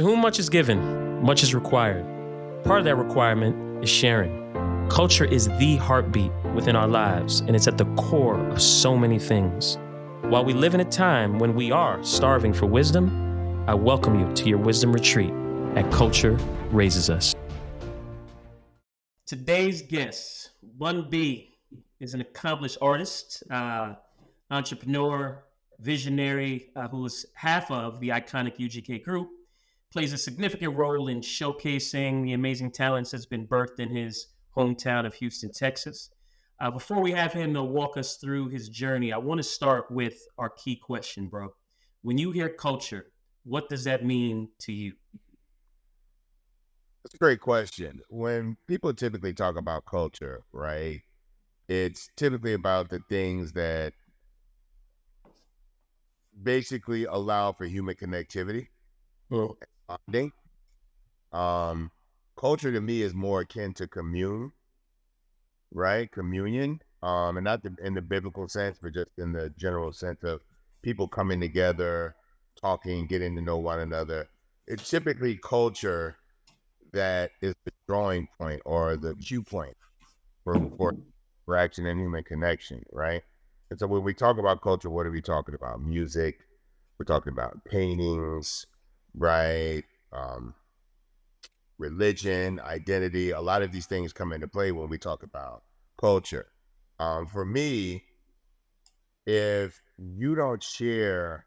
To whom much is given, much is required. Part of that requirement is sharing. Culture is the heartbeat within our lives, and it's at the core of so many things. While we live in a time when we are starving for wisdom, I welcome you to your wisdom retreat at Culture Raises Us. Today's guest, Bun B, is an accomplished artist, entrepreneur, visionary, who is half of the iconic UGK group, plays a significant role in showcasing the amazing talents that's been birthed in his hometown of Houston, Texas. Before we have him to walk us through his journey, I want to start with our key question, bro. When you hear culture, what does that mean to you? That's a great question. When people typically talk about culture, right, it's typically about the things that basically allow for human connectivity, Well, bonding. Culture to me is more akin to right? Communion. And not in the biblical sense, but just in the general sense of people coming together, talking, getting to know one another. It's typically culture that is the drawing point or the cue point for interaction and human connection, right? And so when we talk about culture, what are we talking about? Music, we're talking about paintings, right? Religion, identity, a lot of these things come into play when we talk about culture. For me, if you don't share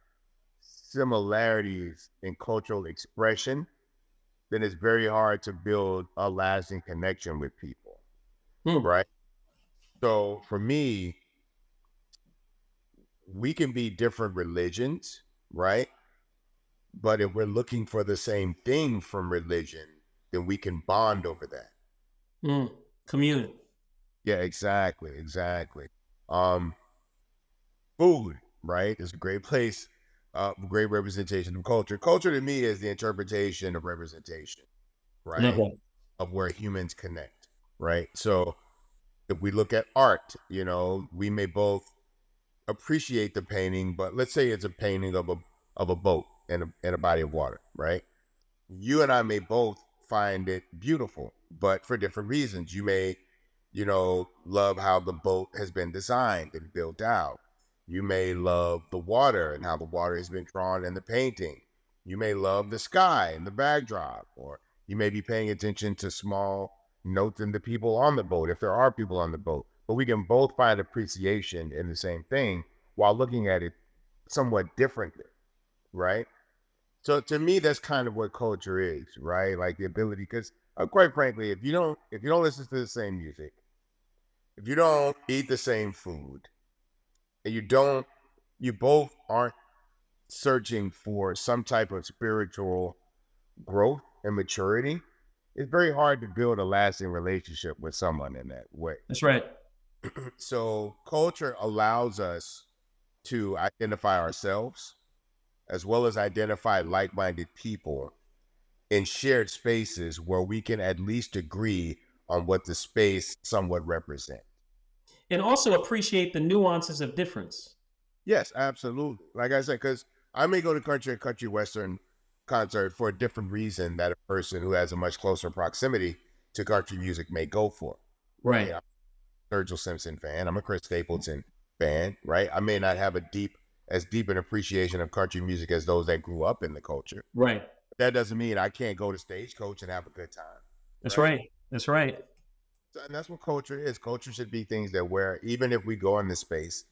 similarities in cultural expression, then it's very hard to build a lasting connection with people, right? So for me, we can be different religions, right? But if we're looking for the same thing from religion, then we can bond over that. Commune. Yeah, exactly. Food, right? It's a great place, great representation of culture. Culture to me is the interpretation of representation, right? Okay. Of where humans connect, right? So if we look at art, we may both appreciate the painting, but let's say it's a painting of a boat in a body of water, right? You and I may both find it beautiful, but for different reasons. You may, love how the boat has been designed and built out. You may love the water and how the water has been drawn in the painting. You may love the sky and the backdrop, or you may be paying attention to small notes in the people on the boat, if there are people on the boat. But we can both find appreciation in the same thing while looking at it somewhat differently, right? So to me, that's kind of what culture is, right? Like the ability, because quite frankly, if you don't listen to the same music, if you don't eat the same food, and you both aren't searching for some type of spiritual growth and maturity, it's very hard to build a lasting relationship with someone in that way. That's right. So culture allows us to identify ourselves as well as identify like-minded people in shared spaces where we can at least agree on what the space somewhat represents. And also appreciate the nuances of difference. Yes, absolutely. Like I said, because I may go to country western concert for a different reason that a person who has a much closer proximity to country music may go for. Right. I'm a Virgil Simpson fan. I'm a Chris Stapleton fan, right? I may not have as deep an appreciation of country music as those that grew up in the culture. Right. That doesn't mean I can't go to Stagecoach and have a good time. That's right. That's right. And that's what culture is. Culture should be things that where even if we go into space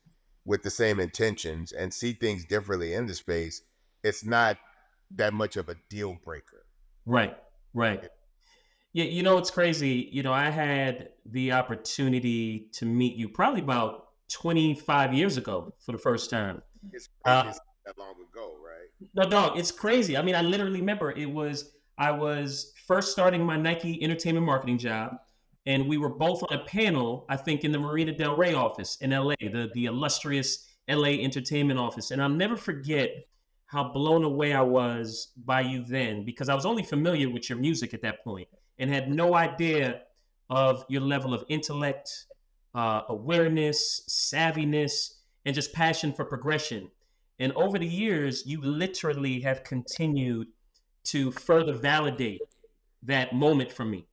with the same intentions and see things differently in the space, it's not that much of a deal breaker. Right. Right. Yeah, it's crazy. I had the opportunity to meet you probably about 25 years ago for the first time. It's crazy that long ago, right? No, dog, it's crazy. I mean, I literally remember I was first starting my Nike entertainment marketing job, and we were both on a panel, I think, in the Marina Del Rey office in LA, the illustrious LA entertainment office. And I'll never forget how blown away I was by you then, because I was only familiar with your music at that point and had no idea of your level of intellect, awareness, savviness, and just passion for progression. And over the years, you literally have continued to further validate that moment for me.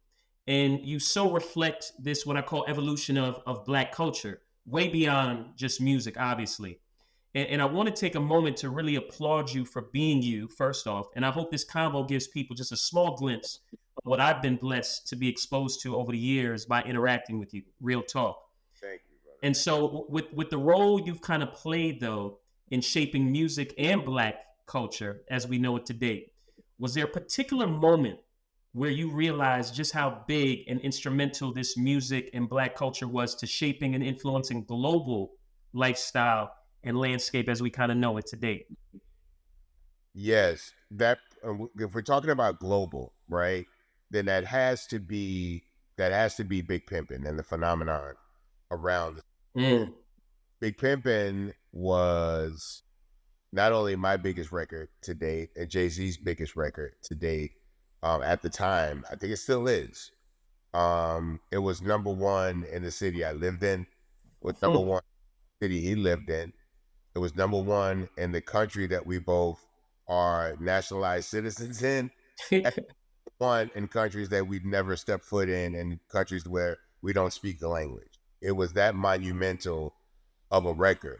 And you so reflect this, what I call evolution of Black culture, way beyond just music, obviously. And I want to take a moment to really applaud you for being you, first off. And I hope this combo gives people just a small glimpse of what I've been blessed to be exposed to over the years by interacting with you. Real talk. Thank you, brother. And so, with the role you've kind of played, though, in shaping music and Black culture as we know it today, was there a particular moment where you realized just how big and instrumental this music and Black culture was to shaping and influencing global lifestyle and landscape as we kind of know it today? Yes, that if we're talking about global, right, then that has to be Big Pimpin' and the phenomenon around. Mm. Big Pimpin' was not only my biggest record to date and Jay-Z's biggest record to date. At the time, I think it still is. It was number one in the city I lived in. It was number one city he lived in. It was number one in the country that we both are nationalized citizens in. And one in countries that we'd never stepped foot in, and countries where we don't speak the language. It was that monumental of a record.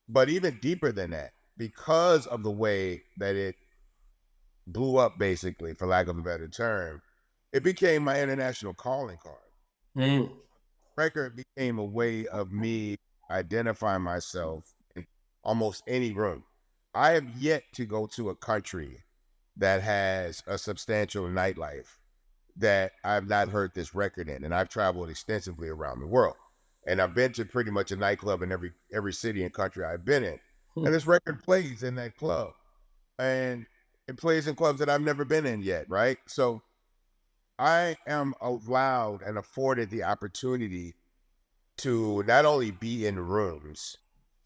But even deeper than that, because of the way that it blew up, basically, for lack of a better term, it became my international calling card. Mm. Record became a way of me identifying myself in almost any room. I have yet to go to a country that has a substantial nightlife that I've not heard this record in. And I've traveled extensively around the world. And I've been to pretty much a nightclub in every city and country I've been in. And this record plays in that club. And it plays in clubs that I've never been in yet, right? So I am allowed and afforded the opportunity to not only be in rooms,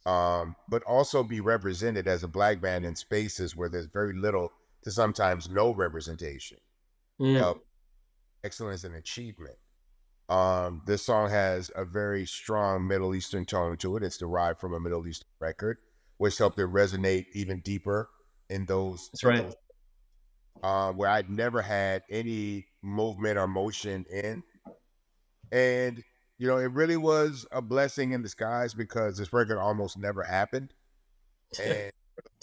but also be represented as a Black man in spaces where there's very little to sometimes no representation Mm. of excellence and achievement. This song has a very strong Middle Eastern tone to it. It's derived from a Middle Eastern record, which helped it resonate even deeper in those That's right. where I'd never had any movement or motion in. And it really was a blessing in disguise because this record almost never happened. And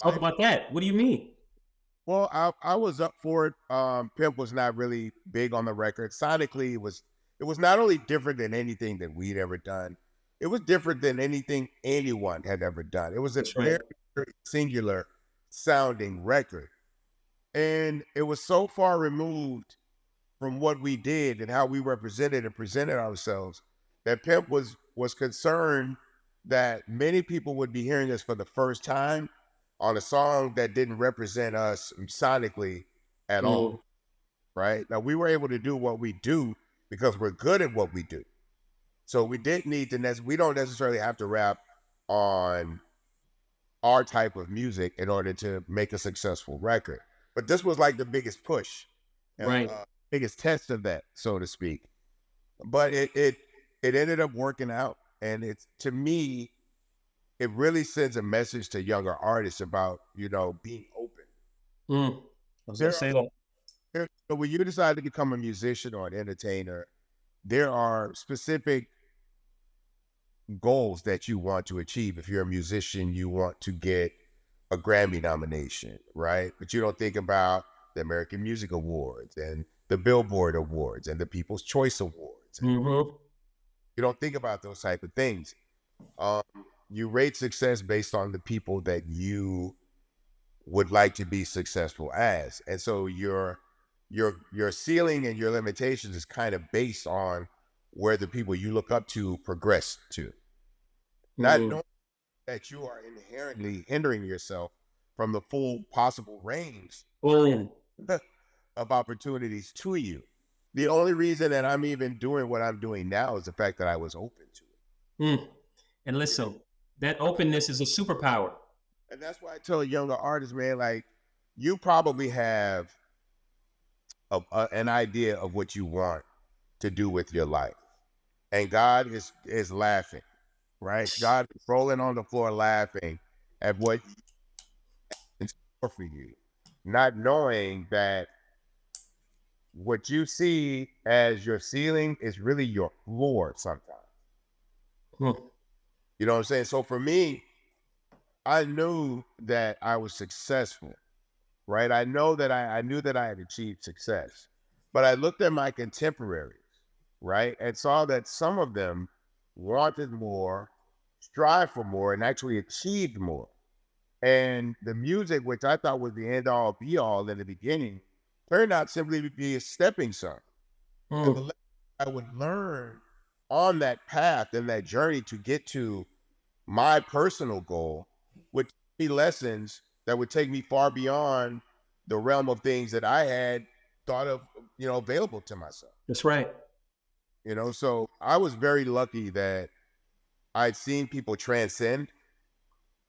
Talk about that. What do you mean? well, I was up for it. Pimp was not really big on the record. Sonically, it was not only different than anything that we'd ever done, it was different than anything anyone had ever done. It was a That's right. very, very singular sounding record. And it was so far removed from what we did and how we represented and presented ourselves that Pimp was concerned that many people would be hearing us for the first time on a song that didn't represent us sonically at Mm. all. Right? Now we were able to do what we do because we're good at what we do. So we didn't need to we don't necessarily have to rap on our type of music in order to make a successful record. But this was like the biggest push, Right. biggest test of that, so to speak. But it ended up working out, and it's to me, it really sends a message to younger artists about being open. Mm. I was gonna There are say that. so when you decide to become a musician or an entertainer, there are specific goals that you want to achieve. If you're a musician, you want to get a Grammy nomination, right? But you don't think about the American Music Awards and the Billboard Awards and the People's Choice Awards. Mm-hmm. You don't think about those type of things. Um, you rate success based on the people that you would like to be successful as, and so your ceiling and your limitations is kind of based on where the people you look up to progress to. Not Mm-hmm. knowing that you are inherently hindering yourself from the full possible range Boom. of opportunities to you. The only reason that I'm even doing what I'm doing now is the fact that I was open to Mm. And it. listen, that openness is a superpower. And that's why I tell younger artists, man, like you probably have an idea of what you want to do with your life, and God is laughing, right? God rolling on the floor laughing at what in store for you. not knowing that what you see as your ceiling is really your floor sometimes. Hmm. You know what I'm saying? So for me, I knew that I was successful, right? I knew that I had achieved success. But I looked at my contemporaries, right? And saw that some of them wanted more, strive for more, and actually achieved more. And the music, which I thought was the end all be all in the beginning, turned out simply to be a stepping stone. And the Hmm. lessons I would learn on that path and that journey to get to my personal goal would be lessons that would take me far beyond the realm of things that I had thought of, available to myself. That's right. So I was very lucky that I'd seen people transcend.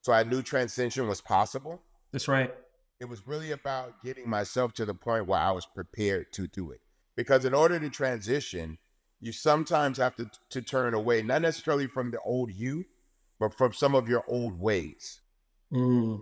So I knew transcension was possible. That's right. It was really about getting myself to the point where I was prepared to do it. Because in order to transition, you sometimes have to turn away, not necessarily from the old you, but from some of your old ways. Mm.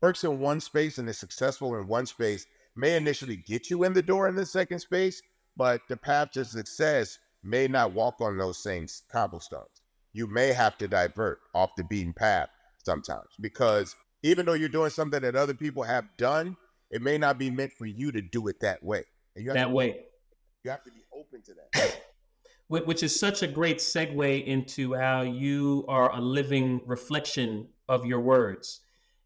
Works in one space and is successful in one space may initially get you in the door in the second space, but the path to success may not walk on those same cobblestones. You may have to divert off the beaten path sometimes because even though you're doing something that other people have done, it may not be meant for you to do it that way. And That way. you have to be open to that. Which is such a great segue into how you are a living reflection of your words.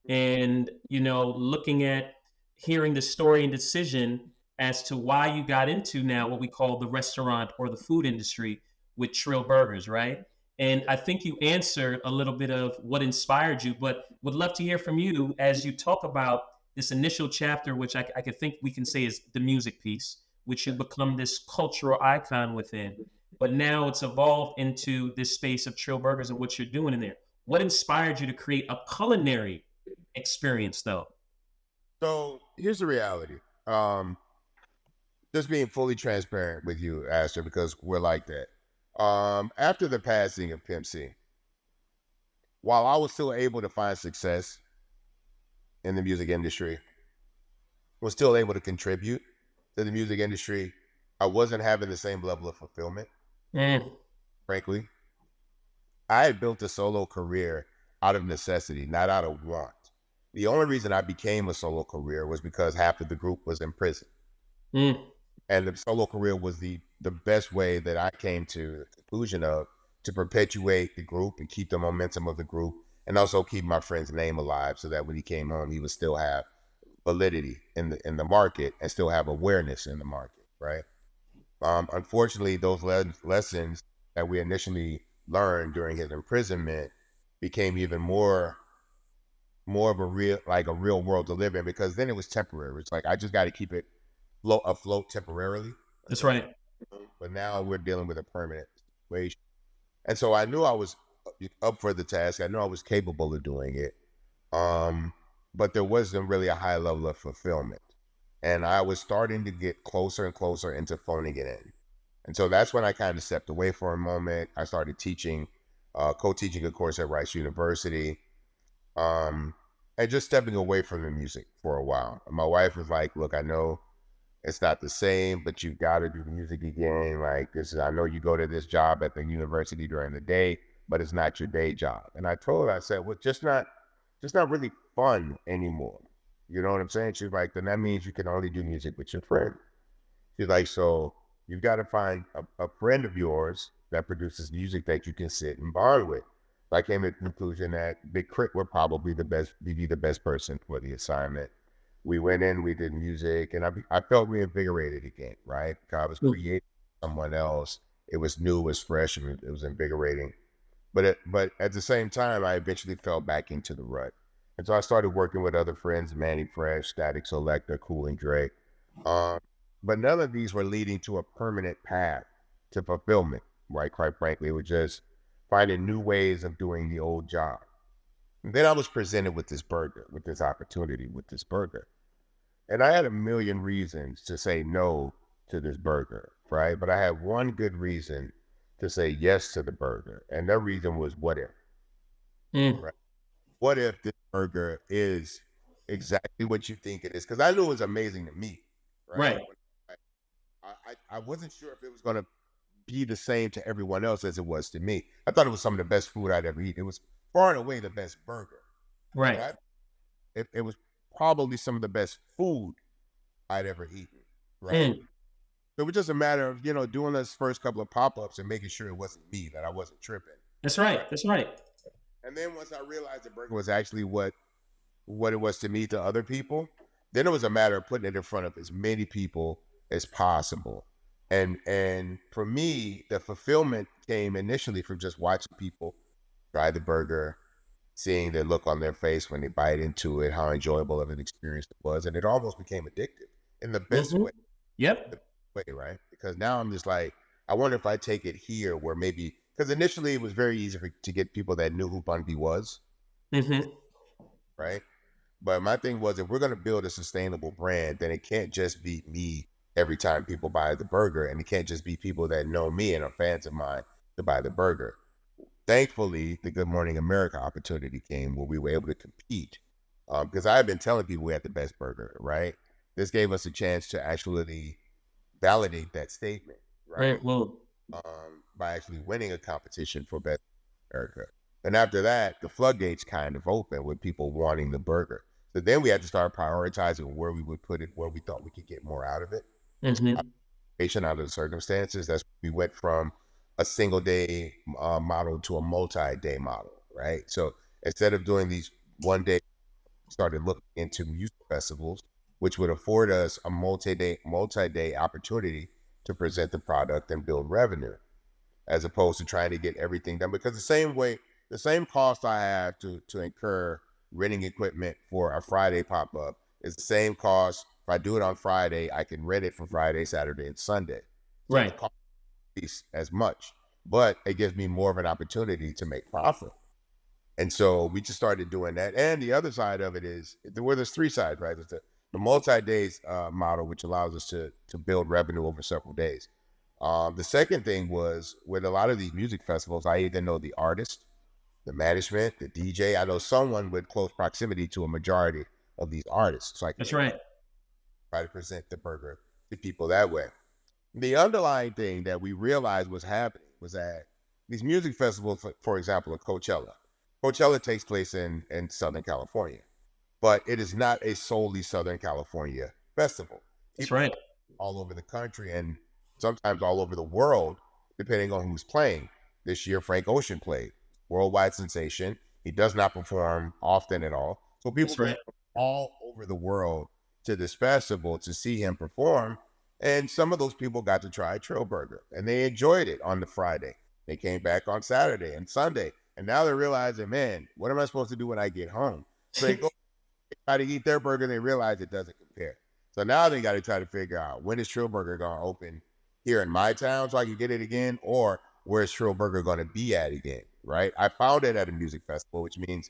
And, looking at hearing the story and decision as to why you got into now what we call the restaurant or the food industry with Trill Burgers, right? And I think you answered a little bit of what inspired you, but would love to hear from you as you talk about this initial chapter, which I could think we can say is the music piece, which you become this cultural icon within. But now it's evolved into this space of Trill Burgers and what you're doing in there. What inspired you to create a culinary experience, though? So here's the reality. Just being fully transparent with you, Astor, because we're like that. After the passing of Pimp C, while I was still able to find success in the music industry, was still able to contribute to the music industry, I wasn't having the same level of fulfillment, Mm, frankly. I had built a solo career out of necessity, not out of want. The only reason I became a solo career was because half of the group was in prison. mm, And the solo career was the best way that I came to the conclusion of to perpetuate the group and keep the momentum of the group and also keep my friend's name alive so that when he came home he would still have validity in the market and still have awareness in the market, right? Unfortunately, those lessons that we initially learned during his imprisonment became even more of a real world to live in because then it was temporary. It's like I just got to keep it afloat temporarily that's until, right. but now we're dealing with a permanent situation. And so I knew I was up for the task. I knew I was capable of doing it. Um, but there wasn't really a high level of fulfillment. And I was starting to get closer and closer into phoning it in. And so that's when I kind of stepped away for a moment. I started teaching, co-teaching a course at Rice University, and just stepping away from the music for a while. And my wife was like, "Look, I know it's not the same, but you got to do music again. Like this is, I know you go to this job at the university during the day, but it's not your day job." And I told her, I said, "Well, just not really fun anymore." You know what I'm saying? She's like, "Then that means you can only do music with your friend." She's like, "So you've got to find a friend of yours that produces music that you can sit and bond with." So I came to the conclusion that Big Crit would probably be the best person for the assignment. We went in, we did music, and I felt reinvigorated again, right? Because I was Mm, creating someone else. It was new, it was fresh, and it was invigorating. But at the same time, I eventually fell back into the rut. And so I started working with other friends, Manny Fresh, Static Selector, Cool and Drake. Um, but none of these were leading to a permanent path to fulfillment, right? Quite frankly, it was just finding new ways of doing the old job. And then I was presented with this burger, with this opportunity, with this burger. And I had a million reasons to say no to this burger, right? But I had one good reason to say yes to the burger. And that reason was what if, mm, right? What if this burger is exactly what you think it is. Because I knew it was amazing to me, right? Right. When I wasn't sure if it was going to be the same to everyone else as it was to me. I thought it was some of the best food I'd ever eaten. It was far and away the best burger, but Right. it was probably some of the best food I'd ever eaten, right? Mm. So it was just a matter of, doing those first couple of pop-ups and making sure it wasn't me, that I wasn't tripping, That's right. right? That's right. And then once I realized the burger was actually what it was to me to other people, then it was a matter of putting it in front of as many people as possible. And for me, the fulfillment came initially from just watching people try the burger, seeing the look on their face when they bite into it, how enjoyable of an experience it was, and it almost became addictive in the best Hmm. way. The Yep. best way, right? Because now I'm just like, I wonder if I take it here, where maybe, because initially it was very easy to get people that knew who Bun B was, Hmm. right? But my thing was, if we're going to build a sustainable brand, then it can't just be me every time people buy the burger, and it can't just be people that know me and are fans of mine to buy the burger. Thankfully, the Good Morning America opportunity came where we were able to compete, because I had been telling people we had the best burger, right? This gave us a chance to actually validate that statement, right? Mm-hmm. By actually winning a competition for Best America. And after that, the floodgates kind of opened with people wanting the burger. So then we had to start prioritizing where we would put it, where we thought we could get more out of it, Hmm. patient out of the circumstances. That's we went from a single day model to a multi-day model, right? So instead of doing these one day, started looking into music festivals, which would afford us a multi-day opportunity to present the product and build revenue, as opposed to trying to get everything done. Because the same cost I have to incur renting equipment for a Friday pop up is the same cost. If I do it on Friday, I can rent it for Friday, Saturday, and Sunday. So the Right. cost is as much, but it gives me more of an opportunity to make profit. And so we just started doing that. And the other side of it is, there's three sides, right? There's the multi-days model, which allows us to build revenue over several days. The second thing was, with a lot of these music festivals, I either know the artist, the management, the DJ. I know someone with close proximity to a majority of these artists, so I can That's right. try to present the burger to people that way. The underlying thing that we realized was happening was that these music festivals, for example, at Coachella takes place in Southern California, but it is not a solely Southern California festival. That's People from right. all over the country and sometimes all over the world, depending on who's playing. This year, Frank Ocean played, worldwide sensation. He does not perform often at all, so people That's came right. from all over the world to this festival to see him perform. And some of those people got to try Trill Burger, and they enjoyed it on the Friday. They came back on Saturday and Sunday, and now they're realizing, man, what am I supposed to do when I get home? So they go try to eat their burger, and they realize it doesn't compare. So now they got to try to figure out, when is Trill Burger going to open here in my town so I can get it again, or where's Trill Burger going to be at again, right? I found it at a music festival, which means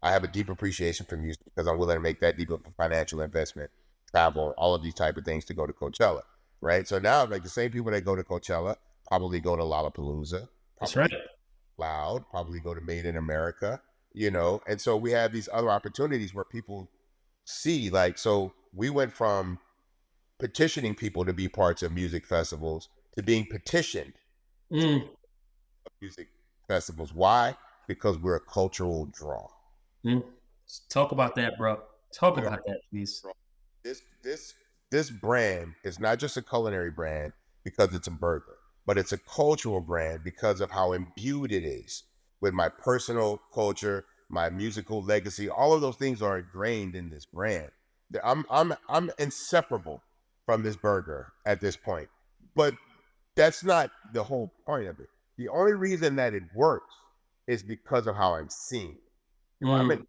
I have a deep appreciation for music because I'm willing to make that deep of a financial investment, travel, all of these type of things to go to Coachella, right? So now, like, the same people that go to Coachella probably go to Lollapalooza, That's right. probably Loud, probably go to Made in America, and so we have these other opportunities where people see, like, so we went from petitioning people to be parts of music festivals to being petitioned to be Mm. music festivals. Why? Because we're a cultural draw. Mm. Talk about that, bro. Talk We are about that, please. this this this brand is not just a culinary brand because it's a burger, but it's a cultural brand because of how imbued it is with my personal culture, my musical legacy. All of those things are ingrained in this brand. I'm inseparable from this burger at this point. But that's not the whole point of it. The only reason that it works is because of how I'm seen. If I'm in Mm.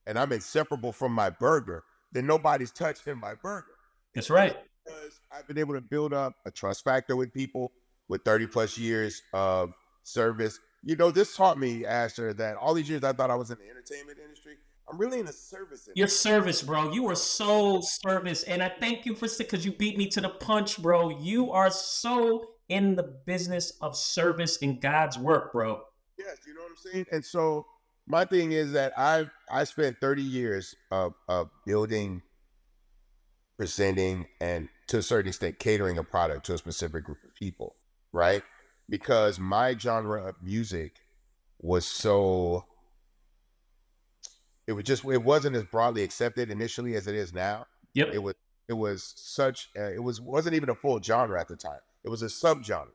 and I'm inseparable from my burger, then nobody's touching my burger. That's It's only right. because I've been able to build up a trust factor with people with 30 plus years of service. This taught me, Asher, that all these years I thought I was in the entertainment industry, I'm really in the service Your industry. service, bro. You are so service, and I thank you for because you beat me to the punch, bro. You are so in the business of service and God's work, bro. Yes, you know what I'm saying? And so My thing is that I spent 30 years of building, presenting, and to a certain extent catering a product to a specific group of people, right? Because my genre of music was so it wasn't as broadly accepted initially as it is now. It Yep. was it was such it wasn't even a full genre at the time. It was a subgenre,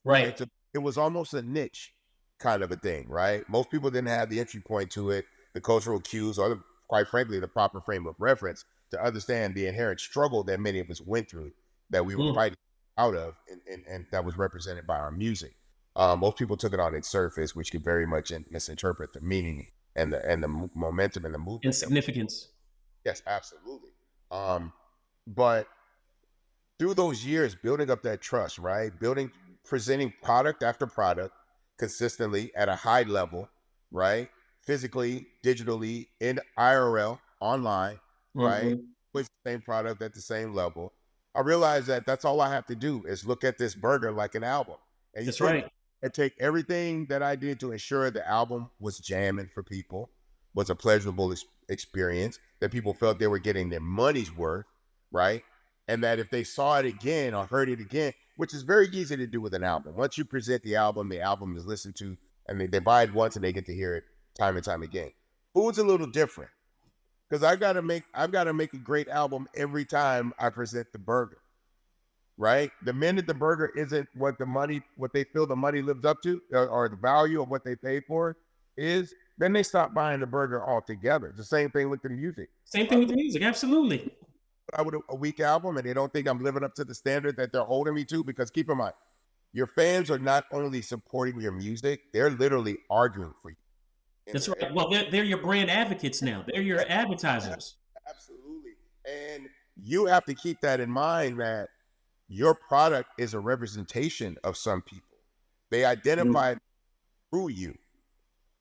right? Right. So it was almost a niche kind of a thing, right? Most people didn't have the entry point to it, the cultural cues, or quite frankly, the proper frame of reference to understand the inherent struggle that many of us went through, that we were Mm. fighting out of, and that was represented by our music. Most people took it on its surface, which could very much misinterpret the meaning and the momentum and the movement that. Insignificance. Yes, absolutely. Um, but through those years, building up that trust, right? Presenting product after product consistently at a high level, right? Physically, digitally, in IRL, online, right? Hmm. With the same product at the same level. I realized that that's all I have to do is look at this burger like an album. And you That's take right. and take everything that I did to ensure the album was jamming for people, was a pleasurable experience, that people felt they were getting their money's worth, right? And that if they saw it again or heard it again, which is very easy to do with an album. Once you present the album is listened to, and they buy it once and they get to hear it time and time again. Food's a little different because I've got to make a great album every time I present the burger. Right, the minute the burger isn't what they feel the money lives up to, or the value of what they paid for is, then they stop buying the burger altogether. It's the same thing with the music. Same thing with the music. Absolutely. I would a weak album and they don't think I'm living up to the standard that they're holding me to, because keep in mind, your fans are not only supporting your music, they're literally arguing for you in That's their right. Well, they're your brand advocates now. They're your advertisers. absolutely. And you have to keep that in mind, that your product is a representation of some people. They Mm. identify through you.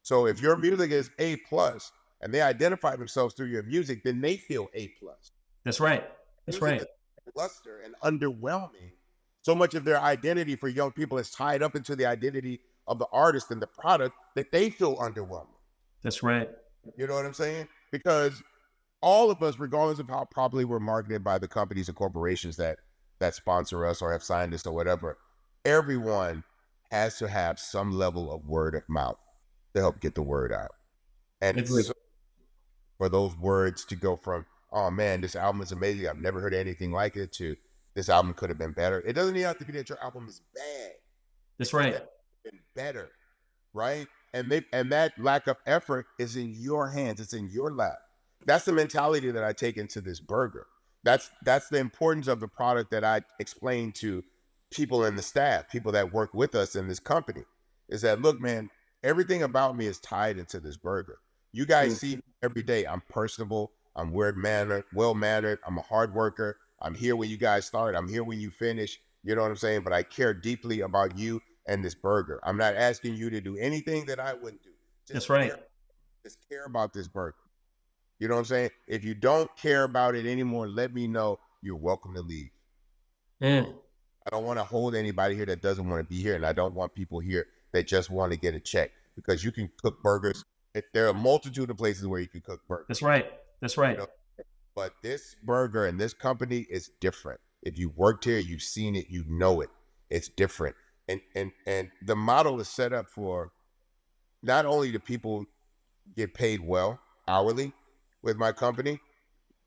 So if your music is A plus and they identify themselves through your music, then they feel A plus. That's right. That's Music right. is luster and underwhelming. So much of their identity for young people is tied up into the identity of the artist and the product, that they feel underwhelming. That's right. You know what I'm saying? Because all of us, regardless of how properly we're marketed by the companies and corporations that sponsor us or have signed us or whatever, everyone has to have some level of word of mouth to help get the word out. And Agree. so for those words to go from, oh man, this album is amazing, I've never heard anything like it, to this album could have been better. It doesn't even have to be that your album is bad. It That's could right. have been better, right? And that lack of effort is in your hands. It's in your lap. That's the mentality that I take into this burger. That's the importance of the product that I explain to people in the staff, people that work with us in this company. Is that, look, man, everything about me is tied into this burger. You guys Mm. see me every day. I'm personable. I'm well mannered. I'm a hard worker. I'm here when you guys start. I'm here when you finish. You know what I'm saying? But I care deeply about you and this burger. I'm not asking you to do anything that I wouldn't do. Just That's right. care, just care about this burger. You know what I'm saying? If you don't care about it anymore, let me know. You're welcome to leave. Mm. I don't want to hold anybody here that doesn't want to be here, and I don't want people here that just want to get a check, because you can cook burgers. There are a multitude of places where you can cook burgers. That's right. That's You right. know, but this burger and this company is different. If you worked here, you've seen it, you know it. It's different. And the model is set up for not only do people get paid well hourly with my company,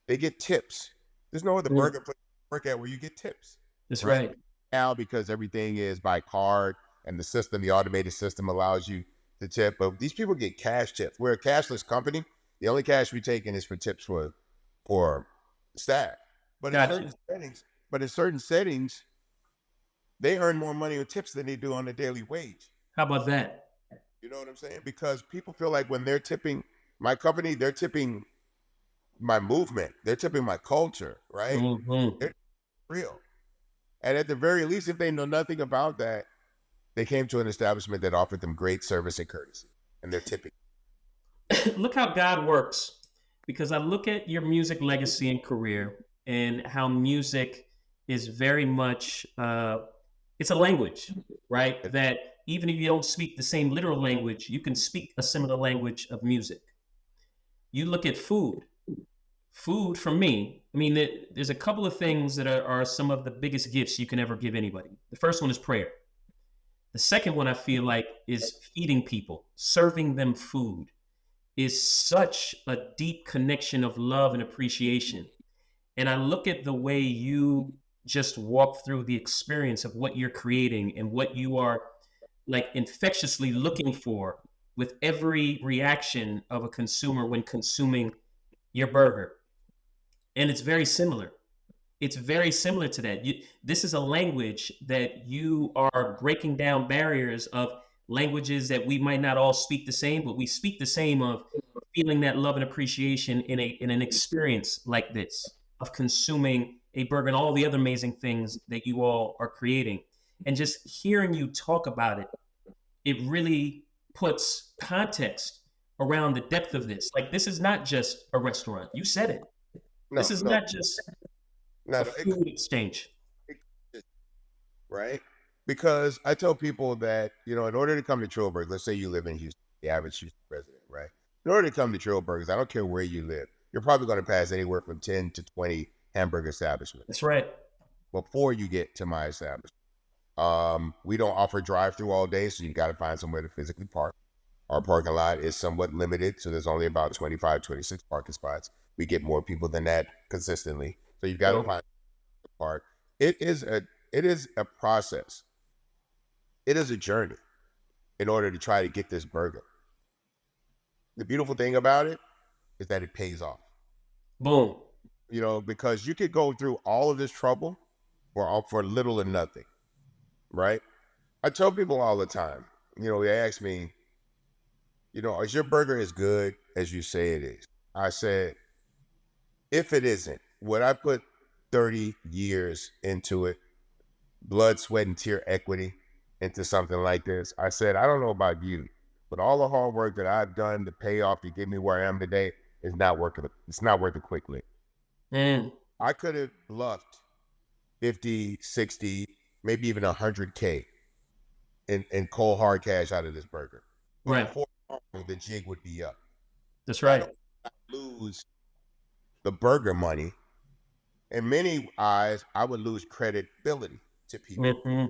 they get tips. There's no other Mm. burger place to work at where you get tips, That's right? right. Now, because everything is by card and the automated system allows you to tip, but these people get cash tips. We're a cashless company. The only cash we take in is for tips for staff. But in Gotcha. certain settings, they earn more money with tips than they do on a daily wage. How about that? You know what I'm saying? Because people feel like when they're tipping my company, they're tipping my movement, they're tipping my culture, right? Hmm. They're real. And at the very least, if they know nothing about that, they came to an establishment that offered them great service and courtesy, and they're tipping. Look how God works. Because I look at your music legacy and career, and how music is very much it's a language, right? That even if you don't speak the same literal language, you can speak a similar language of music. You look at food. Food for me, I mean, there's a couple of things that are some of the biggest gifts you can ever give anybody. The first one is prayer. The second one I feel like is feeding people, serving them food is such a deep connection of love and appreciation. And I look at the way you just walk through the experience of what you're creating and what you are like infectiously looking for with every reaction of a consumer when consuming your burger. And it's very similar. It's very similar to that. This is a language that you are breaking down barriers of languages that we might not all speak the same, but we speak the same of feeling that love and appreciation in an experience like this of consuming a burger and all the other amazing things that you all are creating. And just hearing you talk about it, it really puts context around the depth of this. Like this is not just a restaurant. You said it. No, This is no, not just no, a no. food exchange. It, right? Because I tell people that, in order to come to Trill Burgers, let's say you live in Houston, the average Houston resident, right? In order to come to Trill Burgers, I don't care where you live, you're probably going to pass anywhere from 10 to 20 hamburger establishments That's right. before you get to my establishment. We don't offer drive-through all day, so you've got to find somewhere to physically park. Our parking lot is somewhat limited, so there's only about 25, 26 parking spots. We get more people than that consistently, so you've got to find a park. It is a process. It is a journey in order to try to get this burger. The beautiful thing about it is that it pays off. Boom. Because you could go through all of this trouble for little or nothing, right? I tell people all the time, they ask me, is your burger as good as you say it is? I said, if it isn't, would I put 30 years into it, blood, sweat, and tear equity into something like this? I said, I don't know about you, but all the hard work that I've done to pay off to get me where I am today is not worth it. It's not worth it quickly. I could have bluffed 50, 60, maybe even 100K in cold hard cash out of this burger. But Right. before long, the jig would be up. That's right. I don't lose the burger money. In many eyes, I would lose credibility to people.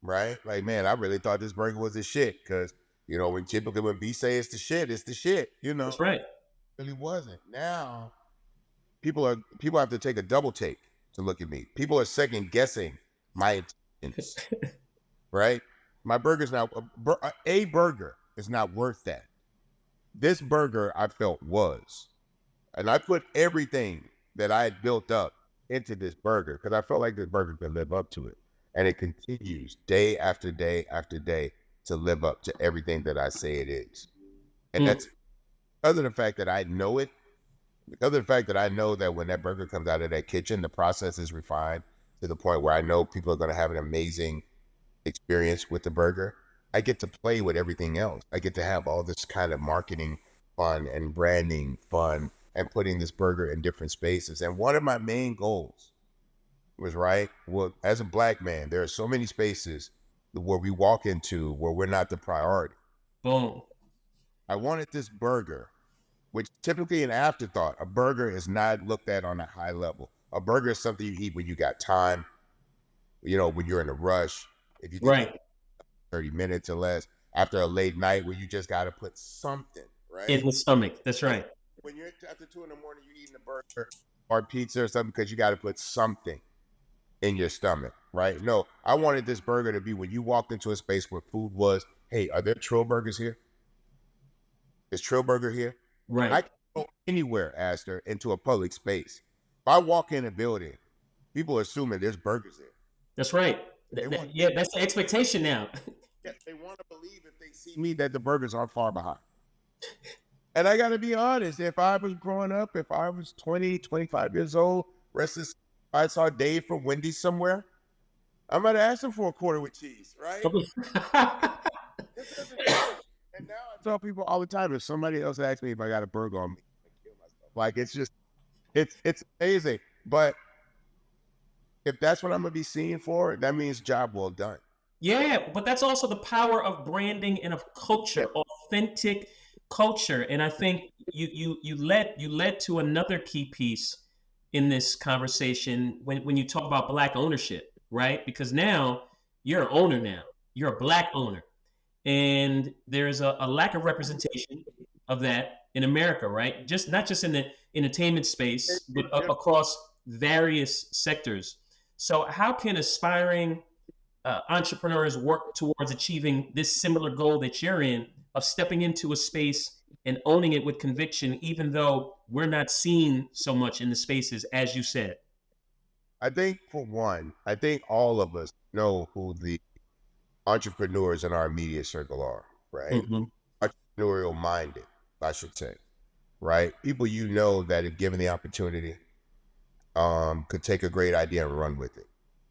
Right? Like, man, I really thought this burger was the shit. Because, when B say it's the shit, it's the shit. That's right. It really wasn't. Now, people have to take a double take to look at me. People are second guessing my intentions. Right? My burger's now a burger is not worth that. This burger I felt was, and I put everything that I had built up into this burger because I felt like this burger could live up to it, and it continues day after day after day to live up to everything that I say it is. And that's other than the fact that I know it, other than the fact that I know that when that burger comes out of that kitchen, the process is refined to the point where I know people are going to have an amazing experience with the burger. I get to play with everything else. I get to have all this kind of marketing fun and branding fun and putting this burger in different spaces. And one of my main goals was, well, as a black man, there are so many spaces where we walk into where we're not the priority. Boom. I wanted this burger, which typically an afterthought. A burger is not looked at on a high level. A burger is something you eat when you got time, when you're in a rush. If you think 30 minutes or less after a late night where you just got to put something, right? In the stomach. That's right. When you're after 2 in the morning, you're eating a burger or pizza or something because you got to put something in your stomach, right? No, I wanted this burger to be when you walked into a space where food was, hey, are there Trill Burgers here? Is Trill Burger here? Right. I can go anywhere, Aster, into a public space. If I walk in a building, people are assuming there's burgers there. That's right. That's the expectation now. Yes, they want to believe if they see me that the burgers aren't far behind. And I got to be honest, if I was growing up, if I was 20, 25 years old, if I saw Dave from Wendy's somewhere, I'm going to ask him for a quarter with cheese, right? And now I tell people all the time, if somebody else asks me if I got a burger on me, I kill myself. Like, it's just, it's amazing. But if that's what I'm going to be seeing for, that means job well done. Yeah, but that's also the power of branding and of Yeah, culture, authentic culture. And I think you led to another key piece in this conversation when you talk about black ownership, right? Because now you're an owner now. You're a black owner. And there's a lack of representation of that in America, right? Just not just in the entertainment space, but yeah. across various sectors. So how can aspiring entrepreneurs work towards achieving this similar goal that you're in of stepping into a space and owning it with conviction, even though we're not seen so much in the spaces, as you said? I think for one, I think all of us know who the entrepreneurs in our immediate circle are, right? Mm-hmm. Entrepreneurial minded, I should say, right? People you know that if given the opportunity, could take a great idea and run with it,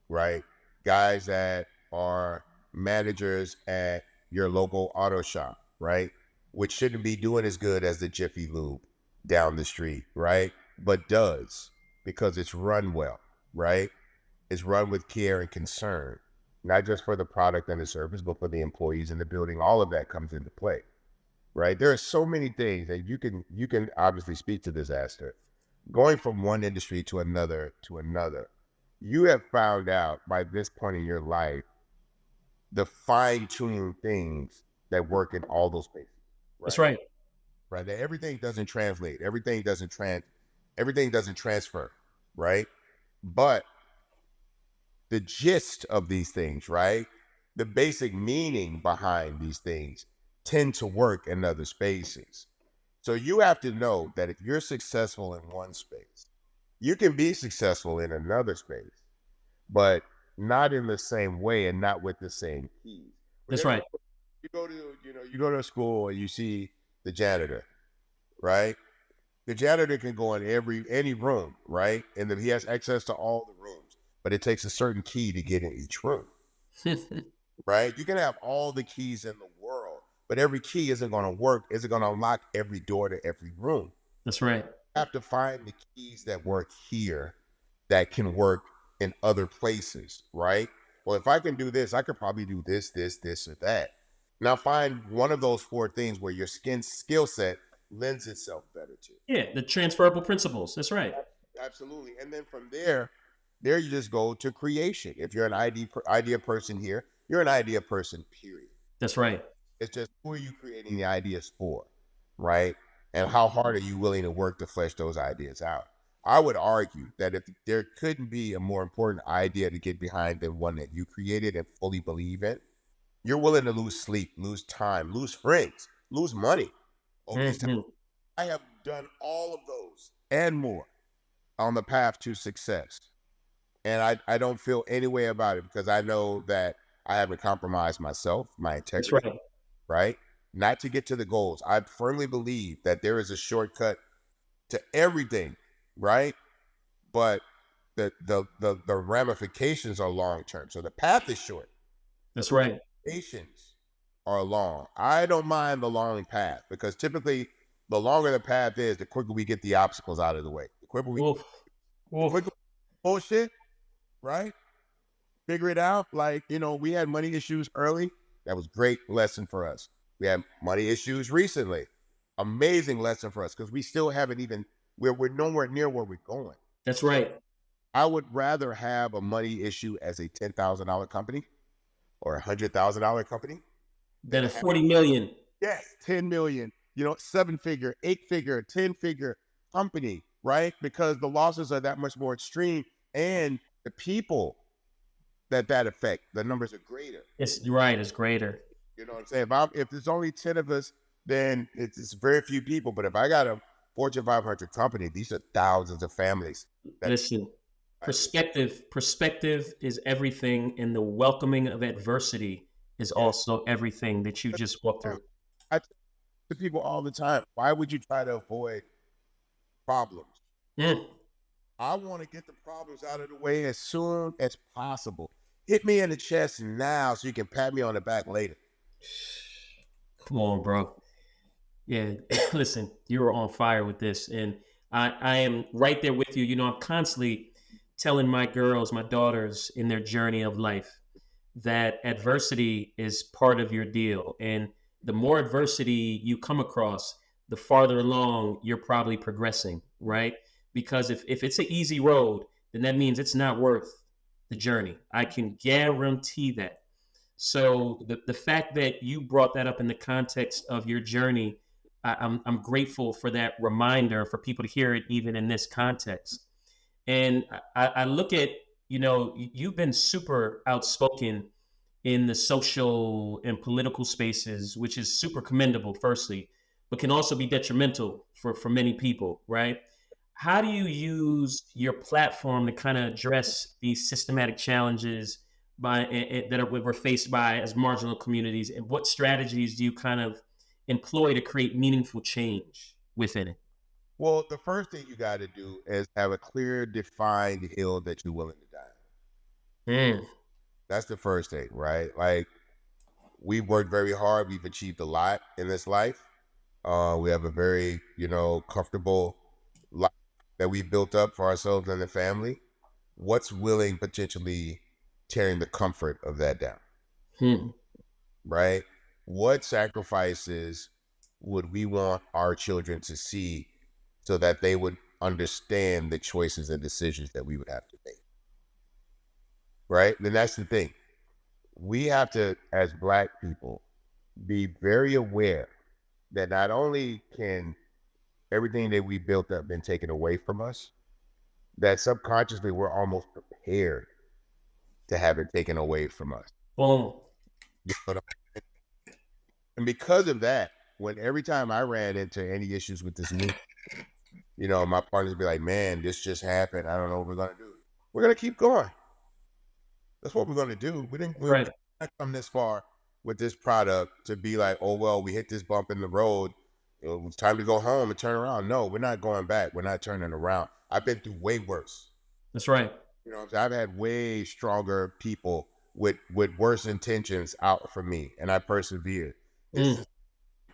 right? Guys that are managers at your local auto shop, right? Which shouldn't be doing as good as the Jiffy Lube down the street, right? But does because it's run well, right? It's run with care and concern, not just for the product and the service, but for the employees in the building. All of that comes into play, right? There are so many things that you can obviously speak to this, Aster. Going from one industry to another, you have found out by this point in your life the fine-tuning things that work in all those spaces, That's right? right. Right. That everything doesn't translate, everything doesn't transfer, right? But the gist of these things, right? The basic meaning behind these things tend to work in other spaces. So you have to know that if you're successful in one space, you can be successful in another space, but not in the same way and not with the same keys. That's Because right. you go to, you go to a school and you see the janitor, right? The janitor can go in any room, right? And then he has access to all the rooms, but it takes a certain key to get in each room, right? You can have all the keys in the world, but every key isn't going to work, isn't going to unlock every door to every room. That's right. You have to find the keys that work here that can work in other places, right? Well, if I can do this, I could probably do this, or that. Now find one of those four things where your skin skill set lends itself better to. Yeah, the transferable principles. That's right. Absolutely. And then from there you just go to creation. If you're an idea person here, you're an idea person, period. That's right. It's just who are you creating the ideas for, right? And how hard are you willing to work to flesh those ideas out? I would argue that if there couldn't be a more important idea to get behind than one that you created and fully believe in, you're willing to lose sleep, lose time, lose friends, lose money over these times. Hmm. I have done all of those and more on the path to success. And I don't feel any way about it because I know that I haven't compromised myself, my That's integrity, right. right? Not to get to the goals. I firmly believe that there is a shortcut to everything, right? But the ramifications are long term. So the path is short, but That's the right. ramifications are long. I don't mind the long path because typically the longer the path is, the quicker we get the obstacles out of the way. Oof. The Oof. quicker we bullshit, right? Figure it out. Like, we had money issues early. That was great lesson for us. We had money issues recently. Amazing lesson for us because we still haven't even we're nowhere near where we're going. That's right. I would rather have a money issue as a $10,000 company or $100,000 company than Then to a have 40 million. 10 million, 7 figure, 8 figure, 10 figure company, right? Because the losses are that much more extreme and the people that affect, the numbers are greater. It's right. It's greater. You know what I'm saying? If there's only 10 of us, then it's very few people. But if I got a Fortune 500 company, these are thousands of families that Listen, I just perspective is everything, and the welcoming of adversity is yeah. also everything that you just walked through. I tell people all the time, why would you try to avoid problems? Mm. I want to get the problems out of the way as soon as possible. Hit me in the chest now so you can pat me on the back later. Come on, bro. Yeah, listen, you were on fire with this, and I am right there with you. I'm constantly telling my girls, my daughters, in their journey of life that adversity is part of your deal. And the more adversity you come across, the farther along you're probably progressing, right? Because if it's an easy road, then that means it's not worth the journey. I can guarantee that. So the fact that you brought that up in the context of your journey, I'm grateful for that reminder for people to hear it even in this context. And I look at, you've been super outspoken in the social and political spaces, which is super commendable, firstly, but can also be detrimental for many people, right? How do you use your platform to kind of address these systematic challenges that we're faced by as marginal communities, and what strategies do you kind of employ to create meaningful change within it? Well, the first thing you got to do is have a clear, defined hill that you're willing to die on. Mm, That's the first thing, right? Like, we've worked very hard. We've achieved a lot in this life. We have a very, comfortable life that we built up for ourselves and the family. What's willing potentially tearing the comfort of that down, hmm, right? What sacrifices would we want our children to see so that they would understand the choices and decisions that we would have to make, right? Then that's the thing. We have to, as Black people, be very aware that not only can everything that we built up been taken away from us, that subconsciously we're almost prepared to have it taken away from us. boom. You know what I mean? And because of that, when every time I ran into any issues with this new, my partners be like, "Man, this just happened. I don't know what we're gonna do." We're gonna keep going. That's what we're gonna do. We're Right. not come this far with this product to be like, "Oh well, we hit this bump in the road. It's time to go home and turn around." No, we're not going back. We're not turning around. I've been through way worse. That's right. I've had way stronger people with worse intentions out for me, and I persevered. This Mm, is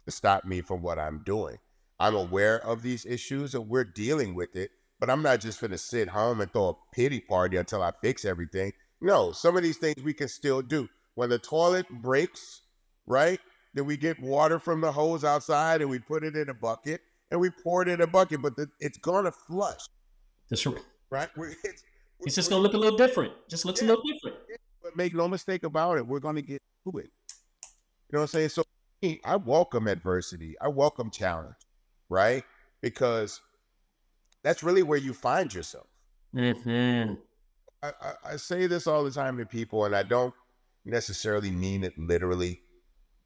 to stop me from what I'm doing. I'm aware of these issues and we're dealing with it, but I'm not just gonna sit home and throw a pity party until I fix everything. No, some of these things we can still do. When the toilet breaks, right? Then we get water from the hose outside and we put it in a bucket and we pour it in a bucket, but it's gonna flush, that's right. right? It's just We're gonna look a little different. Just looks a yeah, little different. yeah, but make no mistake about it, we're gonna get through it. You know what I'm saying? So me, I welcome adversity. I welcome challenge, right? Because that's really where you find yourself. Hmm. I say this all the time to people, and I don't necessarily mean it literally.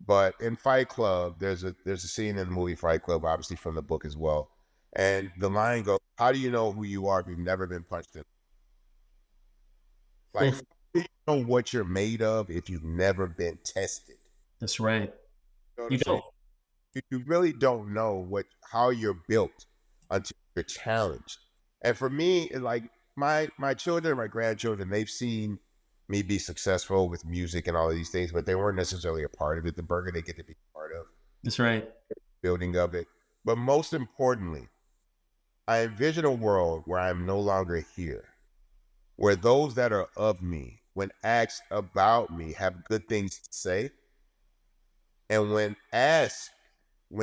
But in Fight Club, there's a scene in the movie Fight Club, obviously from the book as well. And the line goes, "How do you know who you are if you've never been punched in?" Like, how do you know what you're made of if you've never been tested? That's right. You know what I'm You saying? don't. You really don't know how you're built until you're challenged. And for me, like my children, my grandchildren, they've seen me be successful with music and all of these things, but they weren't necessarily a part of it. The burger they get to be part of That's right. building of it. But most importantly, I envision a world where I'm no longer here, where those that are of me, when asked about me, have good things to say, and when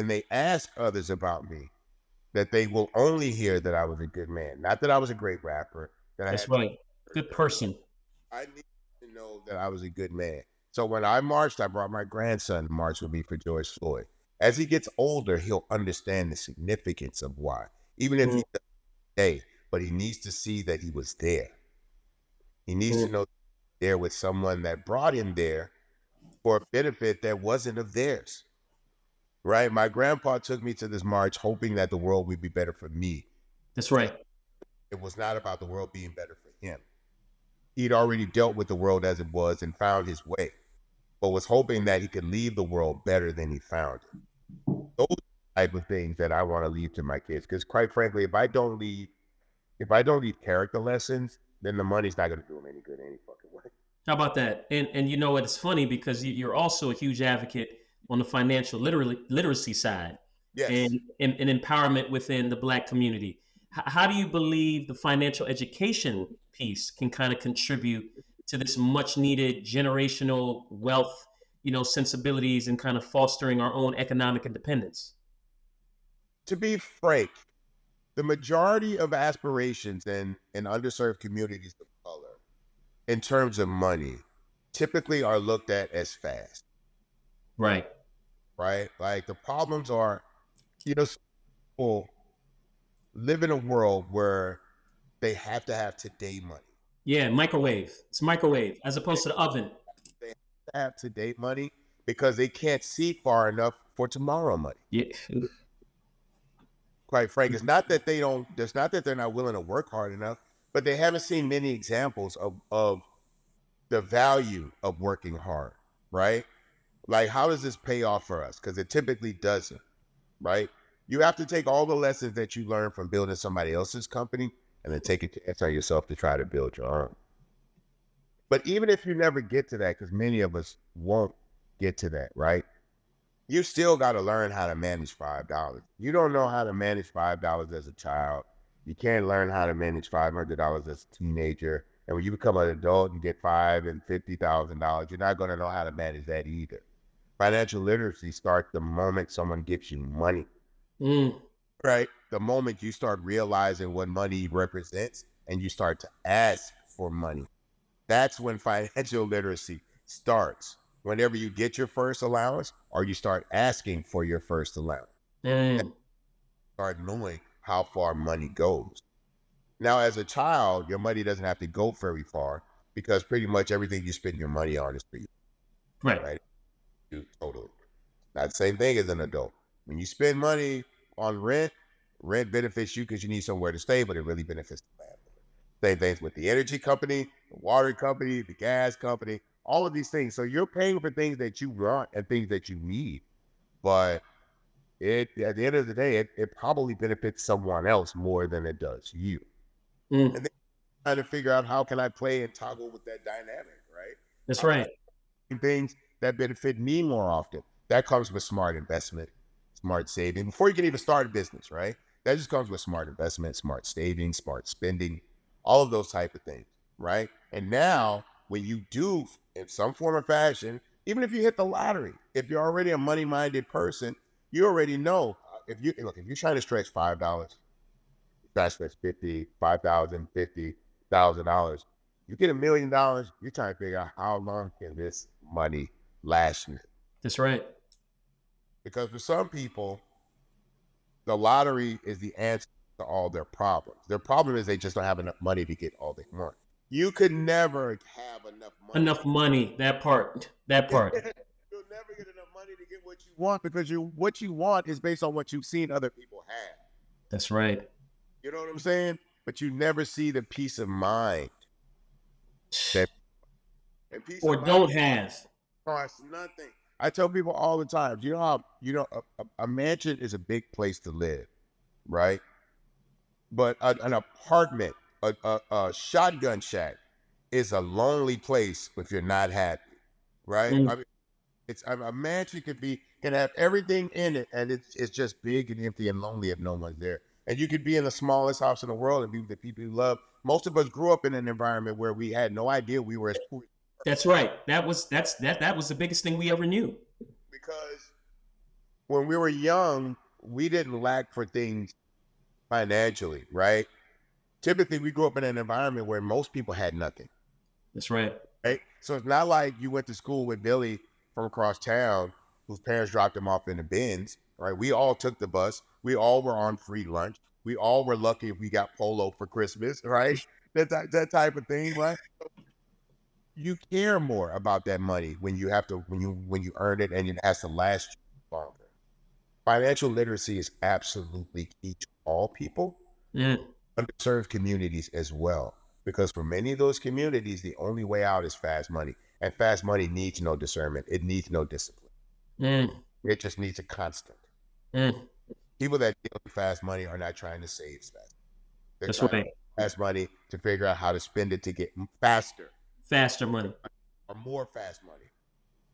they ask others about me, that they will only hear that I was a good man, not that I was a great rapper, that I That's had. right. Good person. I need to know that I was a good man. So when I marched, I brought my grandson to march with me for George Floyd. As he gets older, he'll understand the significance of why, even if Mm, he doesn't stay, but he needs to see that he was there. He needs mm. to know there with someone that brought him there for a benefit that wasn't of theirs. Right? My grandpa took me to this march hoping that the world would be better for me. That's right. It was not about the world being better for him. He'd already dealt with the world as it was and found his way, but was hoping that he could leave the world better than he found it. Those type of things that I want to leave to my kids. Because quite frankly, if I don't leave character lessons, then the money's not going to do them any good any fucking way. How about that? And you know what? It's funny because you're also a huge advocate on the financial literacy side Yes. and empowerment within the Black community. How do you believe the financial education piece can kind of contribute to this much needed generational wealth, sensibilities and kind of fostering our own economic independence. To be frank, the majority of aspirations in underserved communities of color, in terms of money, typically are looked at as fast, Right. right? Like the problems are, some people live in a world where they have to have today money. Yeah, microwave. It's microwave as opposed to the oven. They have to have today money because they can't see far enough for tomorrow money. Yeah. Quite frank, it's not that they don't. It's not that they're not willing to work hard enough, but they haven't seen many examples of the value of working hard, right? Like, how does this pay off for us? Because it typically doesn't, right? You have to take all the lessons that you learn from building somebody else's company and then take a chance on yourself to try to build your own. But even if you never get to that, because many of us won't get to that, right? You still got to learn how to manage $5. You don't know how to manage $5 as a child. You can't learn how to manage $500 as a teenager. And when you become an adult and get $5 and $50,000, you're not going to know how to manage that either. Financial literacy starts the moment someone gives you money, Mm, right? The moment you start realizing what money represents and you start to ask for money. That's when financial literacy starts. Whenever you get your first allowance or you start asking for your first allowance, mm, start knowing how far money goes. Now, as a child, your money doesn't have to go very far because pretty much everything you spend your money on is for you, right. right? You totally. Not the same thing as an adult. When you spend money on rent, rent benefits you because you need somewhere to stay, but it really benefits the family. Same things with the energy company, the water company, the gas company, all of these things. So you're paying for things that you want and things that you need. But it at the end of the day, it probably benefits someone else more than it does you. Mm, And then trying to figure out how can I play and toggle with that dynamic, right? that's How can I right. do things that benefit me more often? That comes with smart investment, smart saving. Before you can even start a business, right? That just comes with smart investment, smart saving, smart spending, all of those type of things, right? And now when you do in some form or fashion, even if you hit the lottery, if you're already a money-minded person, you already know if you're trying to stretch $5, that's 50, 5,000, $50,000. You get $1 million, you're trying to figure out how long can this money last me? That's right. Because for some people, the lottery is the answer to all their problems. Their problem is they just don't have enough money to get all they want. You could never have enough money Enough money. That part. That to part. you'll never get enough money to get what you want because what you want is based on what you've seen other people have. That's right. You know what I'm saying? But you never see the peace of mind that and peace Or of mind don't have. costs nothing. I tell people all the time, a mansion is a big place to live, right? But an apartment, a shotgun shack is a lonely place if you're not happy, right? Mm, I mean, it's a mansion can have everything in it, and it's just big and empty and lonely if no one's there. And you could be in the smallest house in the world and be with the people you love. Most of us grew up in an environment where we had no idea we were as poor that's right. That was the biggest thing we ever knew. because when we were young, we didn't lack for things financially, right? Typically, we grew up in an environment where most people had nothing, That's right. right? So it's not like you went to school with Billy from across town whose parents dropped him off in the bins, right? We all took the bus. We all were on free lunch. We all were lucky if we got polo for Christmas, right? That type of thing, right? You care more about that money when you have to when you earn it and it has to last you longer. Financial literacy is absolutely key to all people, Mm, underserved communities as well. Because for many of those communities, the only way out is fast money. And fast money needs no discernment. It needs no discipline. mm, It just needs a constant. mm. People that deal with fast money are not trying to save fast. They're That's trying to right. fast money to figure out how to spend it to get faster Faster money. or more fast money,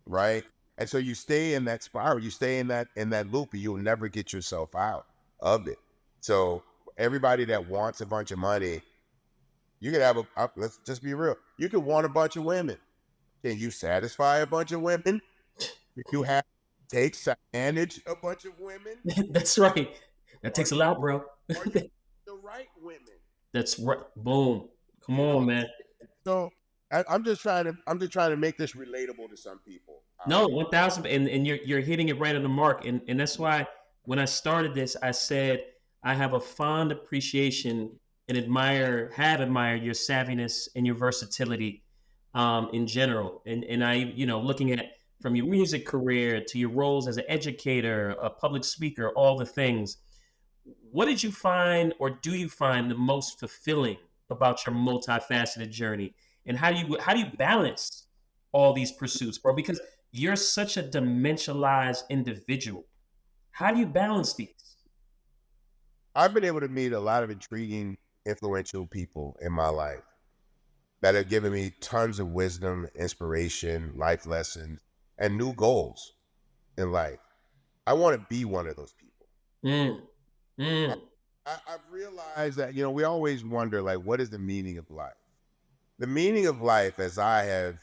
right? And so you stay in that spiral, you stay in that loop, and you'll never get yourself out of it. So everybody that wants a bunch of money You could have let's just be real. You could want a bunch of women. Can you satisfy a bunch of women? If you have takes advantage a bunch of women, That's right. That are takes a lot, bro. are you the right women? That's right. Boom. Come You know, on, man. so I'm just trying to make this relatable to some people out No, there. 1,000, and you're hitting it right on the mark, and that's why when I started this, I said I have a fond appreciation and have admired your savviness and your versatility, in general, and I, looking at from your music career to your roles as an educator, a public speaker, all the things. What did you find, or do you find the most fulfilling about your multifaceted journey, and how do you balance all these pursuits, bro? Because you're such a dimensionalized individual. How do you balance these? I've been able to meet a lot of intriguing, influential people in my life that have given me tons of wisdom, inspiration, life lessons, and new goals in life. I want to be one of those people. Mm, I, mm. I've realized that, we always wonder, like, what is the meaning of life? The meaning of life, as I have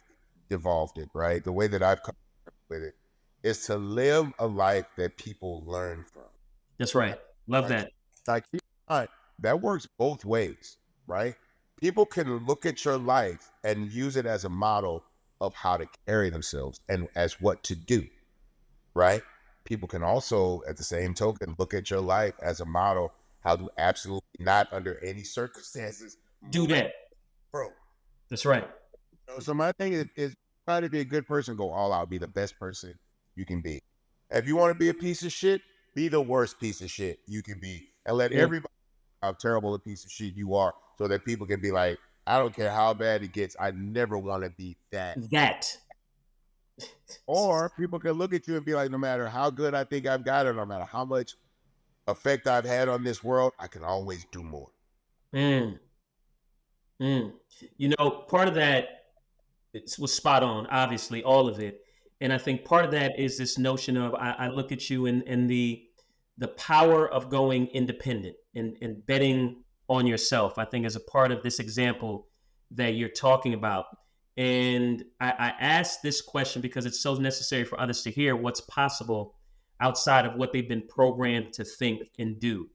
evolved it, right? The way that I've come up with it is to live a life that people learn from. That's right. Love Right? that. Like, keep in mind, that works both ways, right? People can look at your life and use it as a model of how to carry themselves and as what to do, right? People can also, at the same token, look at your life as a model how to absolutely not under any circumstances Do move out, that. bro. That's right. So my thing is try to be a good person, go all out, be the best person you can be. If you want to be a piece of shit, be the worst piece of shit you can be, and let Yeah. everybody know how terrible a piece of shit you are, so that people can be like, I don't care how bad it gets, I never want to be that. That. Or people can look at you and be like, no matter how good I think I've got it, no matter how much effect I've had on this world, I can always do more. Mm, mm. Part of that, was spot on, obviously, all of it. And I think part of that is this notion of I look at you and the power of going independent and betting on yourself, I think is a part of this example that you're talking about. And I ask this question because it's so necessary for others to hear what's possible outside of what they've been programmed to think and do.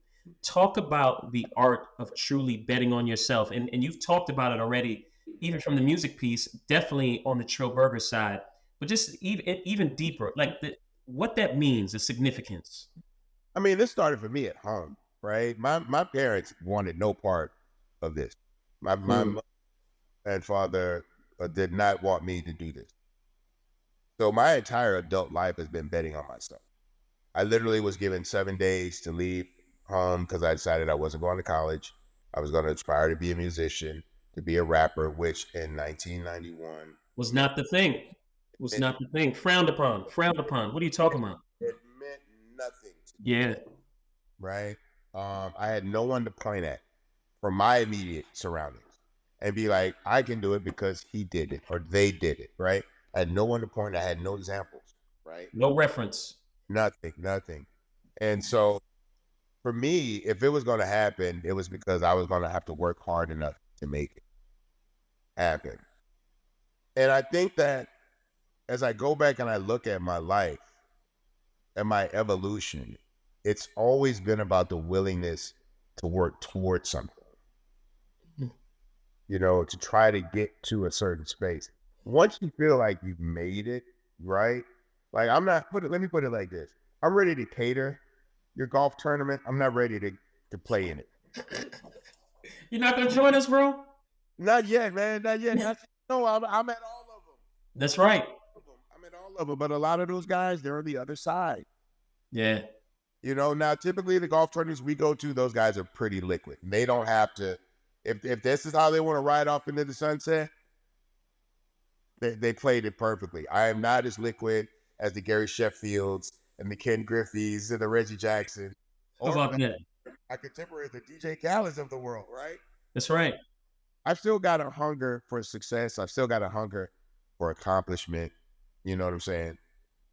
Talk about the art of truly betting on yourself. And you've talked about it already, even from the music piece, definitely on the Trill Burger side, but just even deeper, like what that means, the significance. I mean, this started for me at home, right? My parents wanted no part of this. My Mm. mother and father did not want me to do this. So my entire adult life has been betting on myself. I literally was given 7 days to leave home because I decided I wasn't going to college. I was going to aspire to be a musician, to be a rapper, which in 1991 Was meant, not the thing. Was not the thing. Frowned upon. Frowned upon. What are you talking about? it meant nothing to me, Yeah. right? I had no one to point at from my immediate surroundings and be like, I can do it because he did it or they did it, right? I had no one to point. I had no examples, right? No reference. Nothing, nothing. And so for me, if it was going to happen, it was because I was going to have to work hard enough to make it happen. And I think that as I go back and I look at my life and my evolution, it's always been about the willingness to work towards something, to try to get to a certain space. Once you feel like you've made it, right? Like let me put it like this. I'm ready to cater your golf tournament. I'm not ready to play in it. You're not gonna join us, bro? Not yet, man. Not yet. No, I'm at all of them. That's right. I'm at all of them. But a lot of those guys, they're on the other side. Yeah. Now typically the golf tournaments we go to, those guys are pretty liquid. They don't have to. If this is how they want to ride off into the sunset, they played it perfectly. I am not as liquid as the Gary Sheffields and the Ken Griffey's and the Reggie Jackson, How or about that? my contemporaries, the DJ Khaled's of the world, right? That's right. I've still got a hunger for success. I've still got a hunger for accomplishment. You know what I'm saying?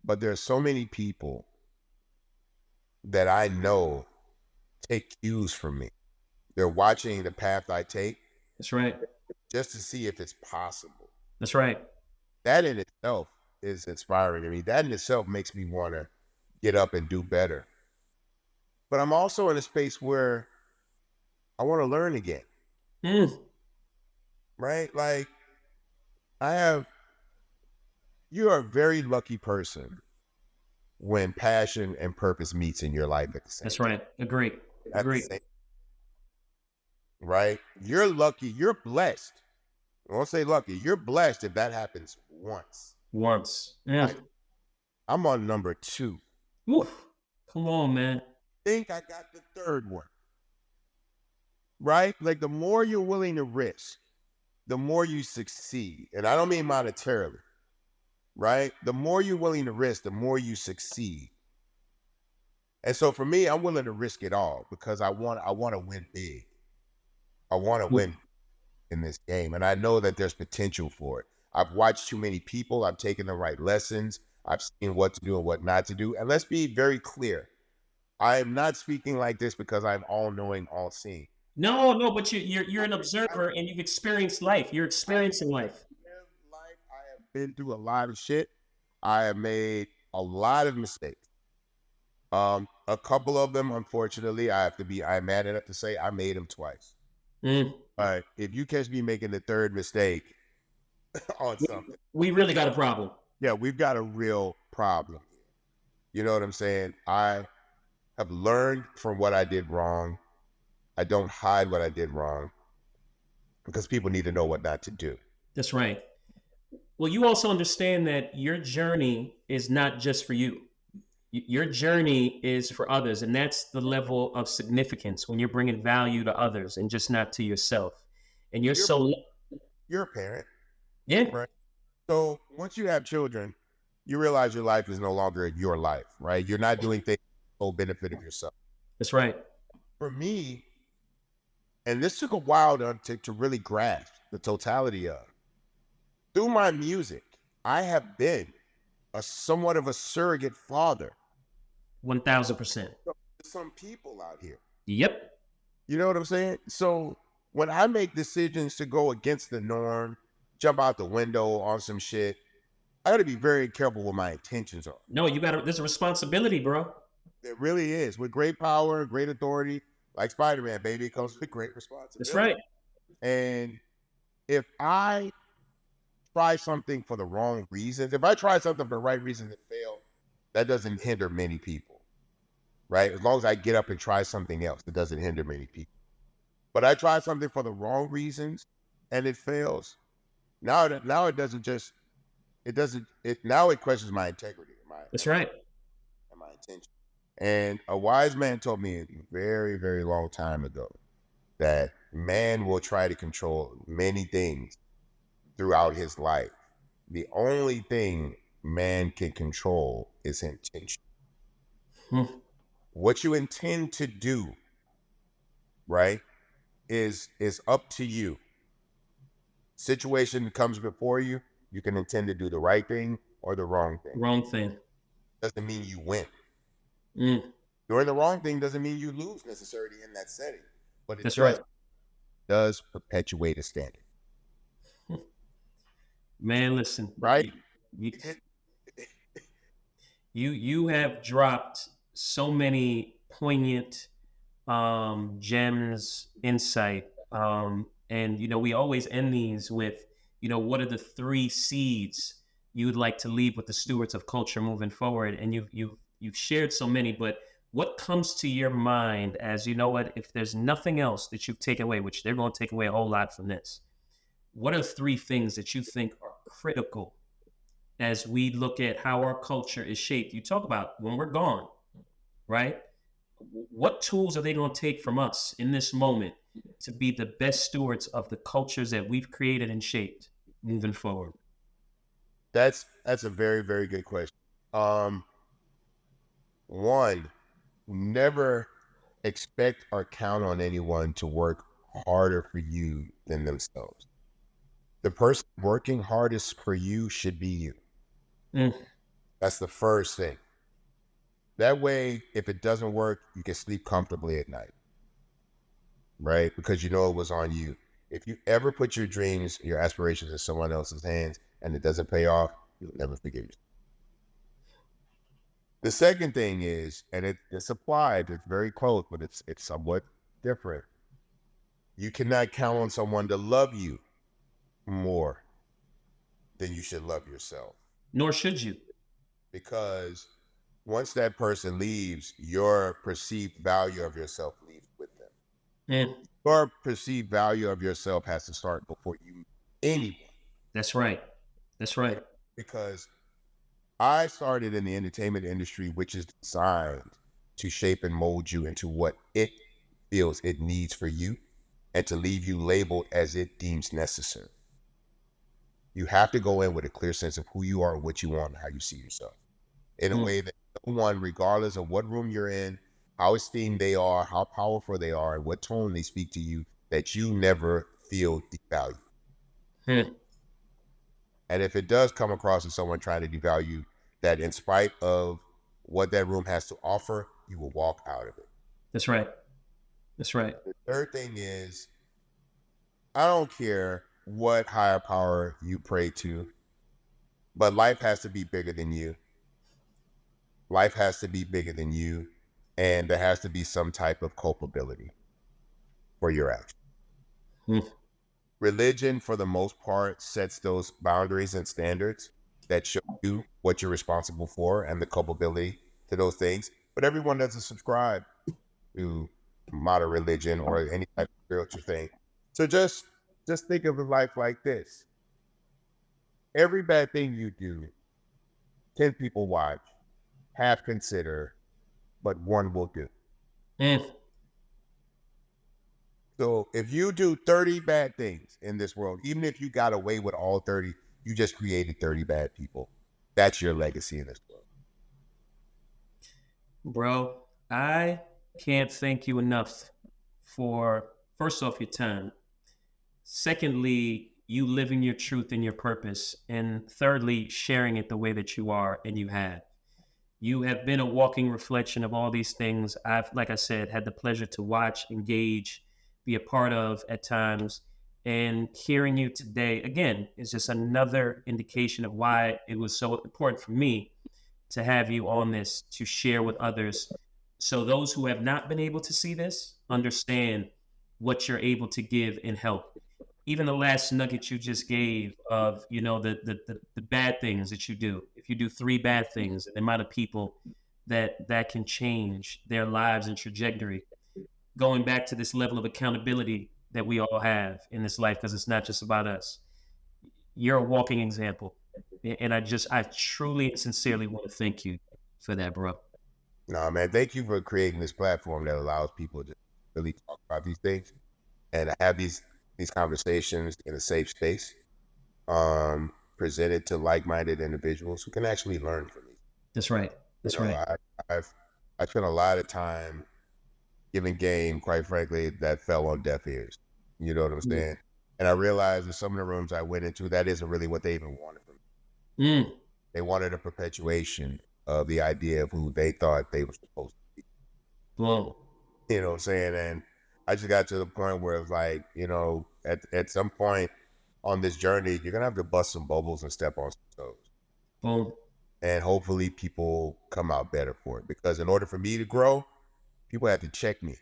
But there's so many people that I know take cues from me. They're watching the path I take That's right. just to see if it's possible. That's right. That in itself is inspiring to me. That in itself makes me want to get up and do better. But I'm also in a space where I want to learn again, Mm, right? Like I have, you're a very lucky person when passion and purpose meets in your life at the same that's time. right. Agree. At the Agree. same, right? You're lucky. You're blessed. I won't say lucky. You're blessed if that happens once. Once. Yeah. I'm on number 2. Oof. Come on, man. Think I got the third one, right? Like the more you're willing to risk, the more you succeed. And I don't mean monetarily, right? The more you're willing to risk, the more you succeed. And so for me, I'm willing to risk it all because I want to win big. I want to win in this game. And I know that there's potential for it. I've watched too many people. I've taken the right lessons. I've seen what to do and what not to do. And let's be very clear. I am not speaking like this because I'm all knowing, all seeing. No, no, but you're an observer and you've experienced life. You're experiencing life. Life, I have been through a lot of shit. I have made a lot of mistakes. A couple of them, unfortunately, I'm mad enough to say I made them twice. Mm. But if you catch me making the third mistake on something, We really got a problem. yeah, we've got a real problem. You know what I'm saying? I have learned from what I did wrong. I don't hide what I did wrong because people need to know what not to do. That's right. Well, you also understand that your journey is not just for you. Your journey is for others, and that's the level of significance when you're bringing value to others and just not to yourself. And you're You're, so you're a parent, yeah, right? So once you have children, you realize your life is no longer your life, right? You're not doing things for the benefit of yourself. that's right. For me, and this took a while to really grasp the totality of, through my music, I have been a somewhat of a surrogate father 1,000%. to some people out here. Yep. You know what I'm saying? So when I make decisions to go against the norm, jump out the window on some shit, I got to be very careful what my intentions are. No, you got to. There's a responsibility, bro. It really is. With great power, great authority, like Spider-Man, baby, it comes with great That's responsibility. right. And if I try something for the wrong reasons, if I try something for the right reasons and fail, that doesn't hinder many people, right? As long as I get up and try something else, it doesn't hinder many people. But I try something for the wrong reasons and it fails. Now it doesn't just it doesn't it now it questions my integrity That's right. and my intention. And a wise man told me a very, very long time ago that man will try to control many things throughout his life. The only thing man can control is intention. Hmm. What you intend to do, right, is up to you. Situation comes before you, you can intend to do the right thing or the wrong thing. Wrong thing. Doesn't mean you win. Mm. Doing the wrong thing doesn't mean you lose necessarily in that setting, but it That's right. does perpetuate a standard. Man, listen. Right? You, you have dropped so many poignant gems, insight, and we always end these with, what are the 3 seeds you would like to leave with the stewards of culture moving forward? And you've shared so many, but what comes to your mind as, if there's nothing else that you've taken away, which they're going to take away a whole lot from this, what are 3 things that you think are critical as we look at how our culture is shaped? You talk about when we're gone, right? What tools are they going to take from us in this moment to be the best stewards of the cultures that we've created and shaped moving forward? That's a very, very good question. One, never expect or count on anyone to work harder for you than themselves. The person working hardest for you should be you. Mm. That's the first thing. That way, if it doesn't work, you can sleep comfortably at night, right? Because you know it was on you. If you ever put your dreams, your aspirations in someone else's hands and it doesn't pay off, you'll never forgive yourself. The second thing is, and it's applied, it's very close, but it's somewhat different. You cannot count on someone to love you more than you should love yourself. Nor should you. Because once that person leaves, your perceived value of yourself leaves with them. Mm, Your perceived value of yourself has to start before you anyone. that's right. That's right. Because I started in the entertainment industry, which is designed to shape and mold you into what it feels it needs for you and to leave you labeled as it deems necessary. You have to go in with a clear sense of who you are, what you want, and how you see yourself in a Mm, way that no one, regardless of what room you're in, how esteemed they are, how powerful they are, and what tone they speak to you, that you never feel devalued. mm, And if it does come across as someone trying to devalue, that in spite of what that room has to offer, you will walk out of it. that's right. That's right. The third thing is, I don't care what higher power you pray to, but life has to be bigger than you. Life has to be bigger than you, and there has to be some type of culpability for your action. Mm, Religion, for the most part, sets those boundaries and standards that show you what you're responsible for and the culpability to those things. But everyone doesn't subscribe to modern religion or any type of spiritual thing. So just think of a life like this. Every bad thing you do, 10 people watch, half consider, but one will do. mm, So if you do 30 bad things in this world, even if you got away with all 30, you just created 30 bad people. That's your legacy in this world. bro, I can't thank you enough for, first off, your time. Secondly, you living your truth and your purpose. And thirdly, sharing it the way that you are and you have. You have been a walking reflection of all these things I've, like I said, had the pleasure to watch, engage, be a part of at times. And hearing you today, again, is just another indication of why it was so important for me to have you on this to share with others. So those who have not been able to see this understand what you're able to give and help. Even the last nugget you just gave of, the bad things that you do. If you do three bad things, the amount of people that can change their lives and trajectory. Going back to this level of accountability that we all have in this life, because it's not just about us. You're a walking example. And I truly and sincerely want to thank you for that, bro. No, man, thank you for creating this platform that allows people to really talk about these things and have these conversations in a safe space, presented to like-minded individuals who can actually learn from me. That's right. You That's know, right. I spent a lot of time giving game, quite frankly, that fell on deaf ears. You know what I'm Mm, saying? And I realized in some of the rooms I went into, that isn't really what they even wanted from me. mm, They wanted a perpetuation of the idea of who they thought they were supposed to be. boom. You know what I'm saying? And I just got to the point where it's like, at some point on this journey, you're gonna have to bust some bubbles and step on some toes. Boom. And hopefully people come out better for it. Because in order for me to grow, people had to check me.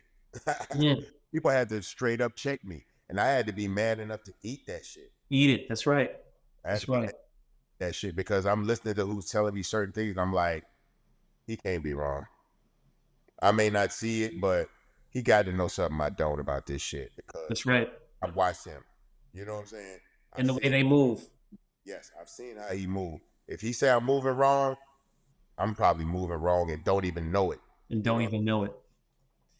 Mm, People had to straight up check me. And I had to be mad enough to eat that shit. eat it. That's right. I had That's to be right. mad at that shit because I'm listening to who's telling me certain things. I'm like, he can't be wrong. I may not see it, but he got to know something I don't about this shit because That's right. I've watched him. You know what I'm saying? I've And the way seen, they move yes, I've seen how he moved. If he say I'm moving wrong, I'm probably moving wrong and don't even know it. and You don't know, even know it.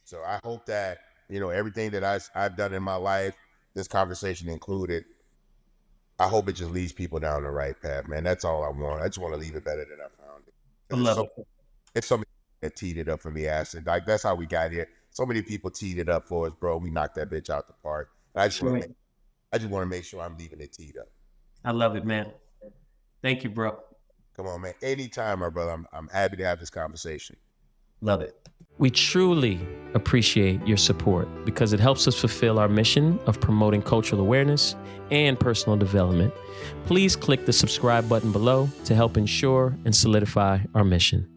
so I hope that everything that I've done in my life, this conversation included, I hope it just leads people down the right path, man. That's all I want. I just want to leave it better than I found it. I Because love it. it's so many that teed it up for me, Ashton. Like that's how we got here. So many people teed it up for us, bro. We knocked that bitch out the park. And That's right. I just want to make sure I'm leaving it teed up. I love it, man. Thank you, bro. Come on, man. Anytime, my brother. I'm happy to have this conversation. Love it. We truly appreciate your support because it helps us fulfill our mission of promoting cultural awareness and personal development. Please click the subscribe button below to help ensure and solidify our mission.